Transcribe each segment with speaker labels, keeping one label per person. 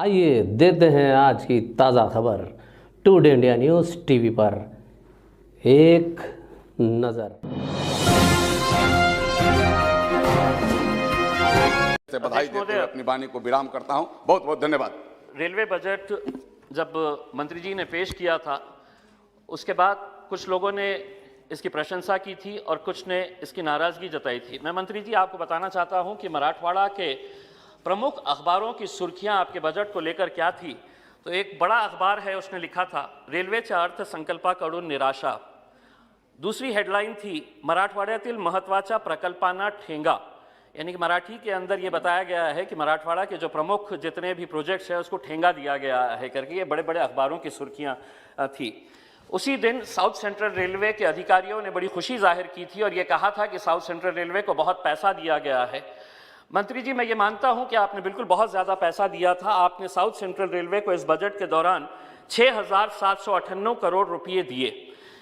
Speaker 1: आइए देते हैं आज की ताज़ा खबर टुडे इंडिया न्यूज़ टीवी पर एक नज़र।
Speaker 2: से बधाई देते हुए अपनी वाणी को विराम करता हूं। बहुत बहुत धन्यवाद।
Speaker 3: रेलवे बजट जब मंत्री जी ने पेश किया था उसके बाद कुछ लोगों ने इसकी प्रशंसा की थी और कुछ ने इसकी नाराज़गी जताई थी। मैं मंत्री जी आपको बताना चाहता हूं कि मराठवाड़ा के प्रमुख अखबारों की सुर्खियां आपके बजट को लेकर क्या थी। तो एक बड़ा अखबार है, उसने लिखा था रेल्वेच्या अर्थसंकल्पाकडून निराशा। दूसरी हेडलाइन थी मराठवाड्यातील महत्त्वाच्या प्रकल्पांना ठेंगा, यानी कि मराठी के अंदर ये बताया गया है कि मराठवाड़ा के जो प्रमुख जितने भी प्रोजेक्ट्स हैं उसको ठेंगा दिया गया है करके ये बड़े बड़े अखबारों की सुर्खियां थी। उसी दिन साउथ सेंट्रल रेलवे के अधिकारियों ने बड़ी खुशी जाहिर की थी और ये कहा था कि साउथ सेंट्रल रेलवे को बहुत पैसा दिया गया है। मंत्री जी, मैं ये मानता हूं कि आपने बिल्कुल बहुत ज़्यादा पैसा दिया था। आपने साउथ सेंट्रल रेलवे को इस बजट के दौरान 6,758 करोड़ रुपये दिए,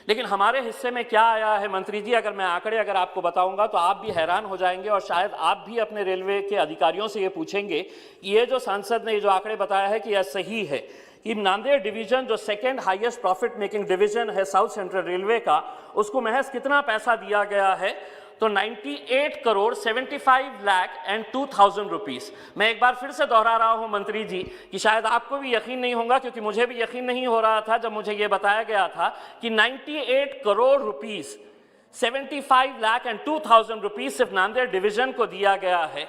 Speaker 3: लेकिन हमारे हिस्से में क्या आया है मंत्री जी, अगर मैं आंकड़े आपको बताऊंगा तो आप भी हैरान हो जाएंगे और शायद आप भी अपने रेलवे के अधिकारियों से ये पूछेंगे कि ये जो सांसद ने ये जो आंकड़े बताया है कि यह सही है कि नांदेड़ डिवीजन जो second highest profit making division है साउथ सेंट्रल रेलवे का, उसको महज कितना पैसा दिया गया है, तो 98 करोड़ 75 लाख एंड 2,000 रुपीस। मैं एक बार फिर से दोहरा रहा हूं मंत्री जी कि शायद आपको भी यकीन नहीं होगा, क्योंकि मुझे भी यकीन नहीं हो रहा था जब मुझे यह बताया गया था कि 98 crore rupees 75 lakh and 2,000 rupees सिर्फ नांदेड़ डिवीजन को दिया गया है।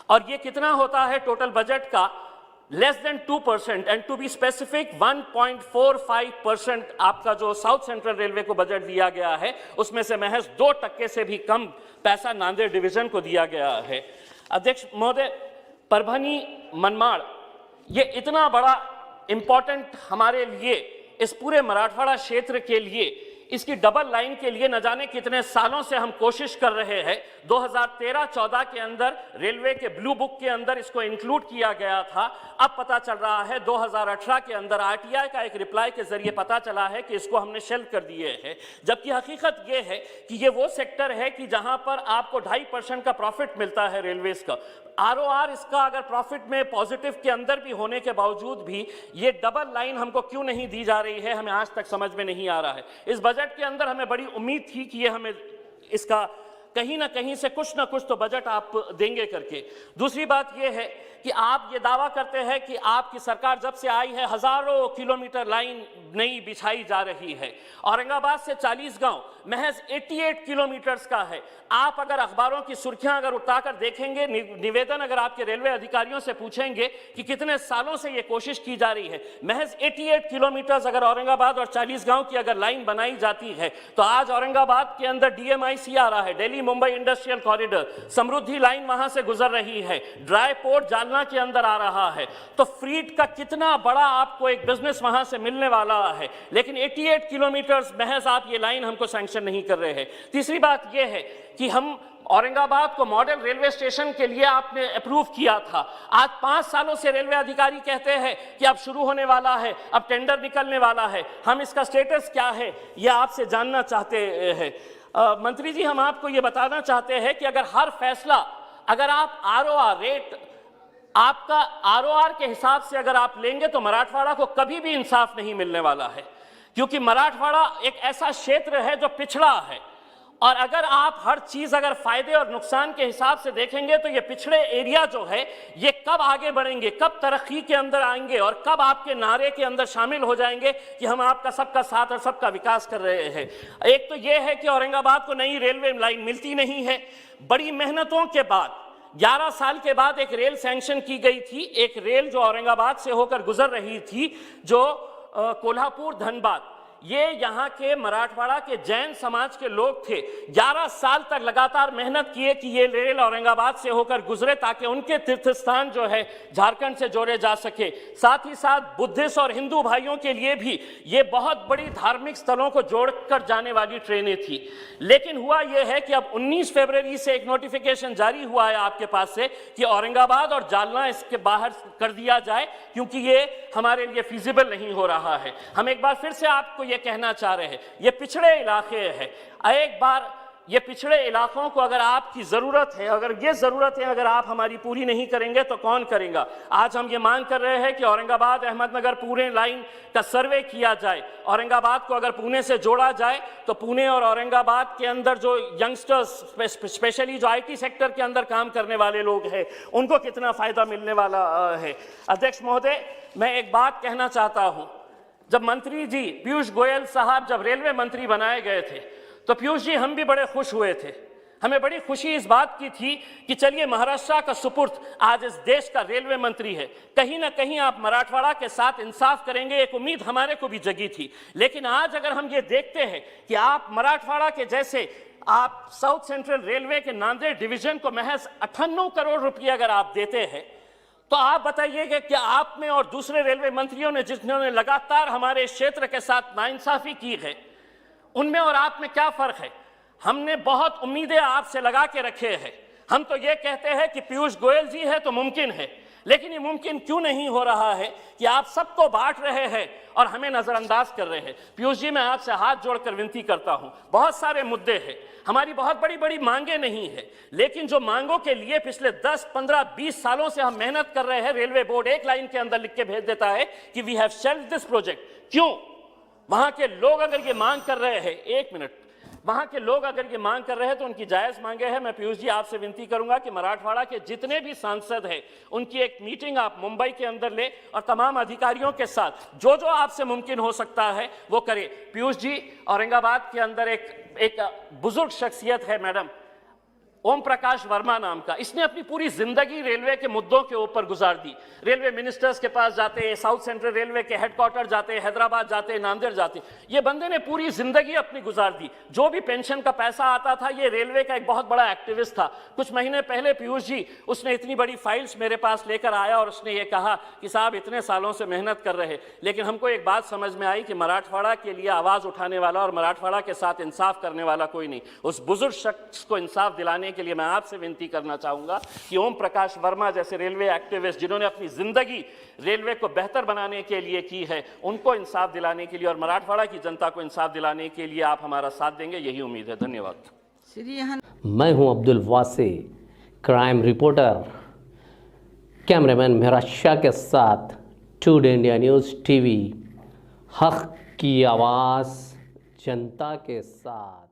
Speaker 3: और ये कितना होता है टोटल बजट का? Less than 2%, and to be specific 1.45% आपका जो साउथ सेंट्रल रेलवे को बजट दिया गया है उसमें से महज 2% से भी कम पैसा नांदेड़ डिवीजन को दिया गया है। अध्यक्ष महोदय, परभनी मनमाड़ ये इतना बड़ा इंपॉर्टेंट हमारे लिए, इस पूरे मराठवाड़ा क्षेत्र के लिए, इसकी डबल लाइन के लिए न जाने कितने सालों से हम कोशिश कर रहे हैं। 2013-14 के अंदर रेलवे के ब्लू बुक के अंदर इसको इंक्लूड किया गया था। अब पता चल रहा है 2018 के अंदर आरटीआई का एक रिप्लाई के जरिए पता चला है कि इसको हमने शेल्व कर दिए हैं, जबकि हकीकत ये है कि ये वो सेक्टर है कि जहां पर आपको 2.5% का प्रॉफिट मिलता है रेलवेज का। आरओआर इसका अगर प्रॉफिट में पॉजिटिव के अंदर भी होने के बावजूद भी ये डबल लाइन हमको क्यों नहीं दी जा रही है, हमें आज तक समझ में नहीं आ रहा है। इस बजट के अंदर हमें बड़ी उम्मीद थी कि ये हमें इसका कहीं ना कहीं से कुछ ना कुछ तो बजट आप देंगे करके। दूसरी बात यह है कि आप ये दावा करते हैं कि आपकी सरकार जब से आई है हजारों किलोमीटर लाइन नई बिछाई जा रही है। औरंगाबाद से 40 गांव महज 88 किलोमीटर्स का है। आप अगर अखबारों की सुर्खियां अगर उठाकर देखेंगे, निवेदन अगर आपके रेलवे अधिकारियों से पूछेंगे कि कितने सालों से ये कोशिश की जा रही है, महज 88 किलोमीटर्स अगर औरंगाबाद और 40 गांव की अगर लाइन बनाई जाती है तो आज औरंगाबाद के अंदर डीएमआईसी आ रहा है, दिल्ली मुंबई इंडस्ट्रियल कॉरिडोर, समृद्धि लाइन वहां से गुजर रही है, ड्राई पोर्ट जालना के अंदर आ रहा है। तो फ्रीट का कितना बड़ा आपको एक बिजनेस वहां से मिलने वाला है, लेकिन 88 किलोमीटर्स महज आप ये लाइन हमको सैंक्शन नहीं कर रहे हैं। तीसरी बात यह है कि हम औरंगाबाद को मॉडल रेलवे स्टेशन के लिए आपने अप्रूव किया था। आज 5 सालों से रेलवे अधिकारी कहते हैं कि अब शुरू होने वाला है, अब टेंडर निकलने वाला है। हम इसका स्टेटस क्या है यह आपसे जानना चाहते हैं। मंत्री जी, हम आपको यह बताना चाहते हैं कि अगर हर फैसला, अगर आप आरओआर रेट, आपका आरओआर के हिसाब से अगर आप लेंगे तो मराठवाड़ा को कभी भी इंसाफ नहीं मिलने वाला है, क्योंकि मराठवाड़ा एक ऐसा क्षेत्र है जो पिछड़ा है। और अगर आप हर चीज अगर फायदे और नुकसान के हिसाब से देखेंगे तो ये पिछड़े एरिया जो है ये कब आगे बढ़ेंगे, कब तरक्की के अंदर आएंगे और कब आपके नारे के अंदर शामिल हो जाएंगे कि हम आपका सबका साथ और सबका विकास कर रहे हैं। एक तो ये है कि औरंगाबाद को नई रेलवे लाइन मिलती नहीं है। बड़ी मेहनतों के बाद 11 साल के बाद एक रेल सैंक्शन की गई थी, एक रेल जो औरंगाबाद से होकर गुजर रही थी, जो कोल्हापुर धनबाद, ये यहाँ के मराठवाड़ा के जैन समाज के लोग थे। 11 साल तक लगातार मेहनत किए कि ये रेल औरंगाबाद से होकर गुजरे ताकि उनके तीर्थ स्थान जो है झारखंड से जोड़े जा सके। साथ ही साथ बुद्धिस्ट और हिंदू भाइयों के लिए भी ये बहुत बड़ी धार्मिक स्थलों को जोड़कर जाने वाली ट्रेनें थी। लेकिन हुआ ये है कि अब 19 फरवरी से एक नोटिफिकेशन जारी हुआ है आपके पास से कि औरंगाबाद और जालना इसके बाहर कर दिया जाए, क्योंकि ये हमारे लिए फिजिबल नहीं हो रहा है। हम एक बार फिर से आपको ये कहना चाह रहे हैं, ये पिछड़े इलाके हैं। एक बार ये पिछड़े इलाकों को अगर आपकी ज़रूरत है, अगर ये ज़रूरत है, अगर आप हमारी पूरी नहीं करेंगे तो कौन करेगा? आज हम ये मांग कर रहे हैं कि औरंगाबाद अहमदनगर पूरे लाइन का सर्वे किया जाए। औरंगाबाद को अगर पुणे से जोड़ा जाए तो पुणे और औरंगाबाद के अंदर जो यंगस्टर्स, स्पेशली जो IT सेक्टर के अंदर काम करने वाले लोग हैं, उनको कितना फ़ायदा मिलने वाला है। अध्यक्ष महोदय, मैं एक बात कहना चाहता हूँ, जब मंत्री जी पीयूष गोयल साहब जब रेलवे मंत्री बनाए गए थे तो पीयूष जी हम भी बड़े खुश हुए थे। हमें बड़ी खुशी इस बात की थी कि चलिए महाराष्ट्र का सुपुर्द आज इस देश का रेलवे मंत्री है, कहीं ना कहीं आप मराठवाड़ा के साथ इंसाफ करेंगे, एक उम्मीद हमारे को भी जगी थी। लेकिन आज अगर हम ये देखते हैं कि आप मराठवाड़ा के जैसे आप साउथ सेंट्रल रेलवे के नांदेड़ डिवीजन को महज 98 करोड़ रुपये अगर आप देते हैं, तो आप बताइएगा कि आप में और दूसरे रेलवे मंत्रियों ने जिन्होंने लगातार हमारे क्षेत्र के साथ नाइंसाफी की है, उनमें और आप में क्या फर्क है? हमने बहुत उम्मीदें आपसे लगा के रखे हैं। हम तो ये कहते हैं कि पीयूष गोयल जी है तो मुमकिन है, लेकिन ये मुमकिन क्यों नहीं हो रहा है कि आप सबको बांट रहे हैं और हमें नजरअंदाज कर रहे हैं? पीयूष जी, मैं आपसे हाथ जोड़कर विनती करता हूं, बहुत सारे मुद्दे हैं, हमारी बहुत बड़ी बड़ी मांगे नहीं है, लेकिन जो मांगों के लिए पिछले 10, 15, 20 सालों से हम मेहनत कर रहे हैं, रेलवे बोर्ड एक लाइन के अंदर लिख के भेज देता है कि we have shelved this project. क्यों? वहां के लोग अगर ये मांग कर रहे हैं, एक मिनट, वहां के लोग अगर ये मांग कर रहे हैं तो उनकी जायज मांगे हैं। मैं पीयूष जी आपसे विनती करूंगा कि मराठवाड़ा के जितने भी सांसद हैं उनकी एक मीटिंग आप मुंबई के अंदर ले और तमाम अधिकारियों के साथ जो जो आपसे मुमकिन हो सकता है वो करें। पीयूष जी, औरंगाबाद के अंदर एक बुजुर्ग शख्सियत है मैडम, ओम प्रकाश वर्मा नाम का, इसने अपनी पूरी जिंदगी रेलवे के मुद्दों के ऊपर गुजार दी। रेलवे मिनिस्टर्स के पास जाते, साउथ सेंट्रल रेलवे के हेडक्वार्टर जाते, हैदराबाद जाते, नांदेड़ जाते, ये बंदे ने पूरी जिंदगी अपनी गुजार दी। जो भी पेंशन का पैसा आता था, ये रेलवे का एक बहुत बड़ा एक्टिविस्ट था। कुछ महीने पहले पीयूष जी, उसने इतनी बड़ी फाइल्स मेरे पास लेकर आया और उसने ये कहा कि साहब इतने सालों से मेहनत कर रहे, लेकिन हमको एक बात समझ में आई कि मराठवाड़ा के लिए आवाज उठाने वाला और मराठवाड़ा के साथ इंसाफ करने वाला कोई नहीं। उस बुजुर्ग शख्स को इंसाफ दिलाने के लिए मैं आपसे विनती करना चाहूंगा कि ओम प्रकाश वर्मा जैसे रेलवे एक्टिविस्ट जिन्होंने अपनी जिंदगी रेलवे को बेहतर बनाने के लिए की है, उनको इंसाफ दिलाने के लिए और मराठवाड़ा की जनता को इंसाफ दिलाने के लिए आप हमारा साथ देंगे, यही उम्मीद है। धन्यवाद।
Speaker 1: मैं हूं अब्दुल वासी, crime reporter, cameraman Mehraj Shah के साथ टुडे इंडिया न्यूज़ टीवी, हक की आवाज़ जनता के साथ।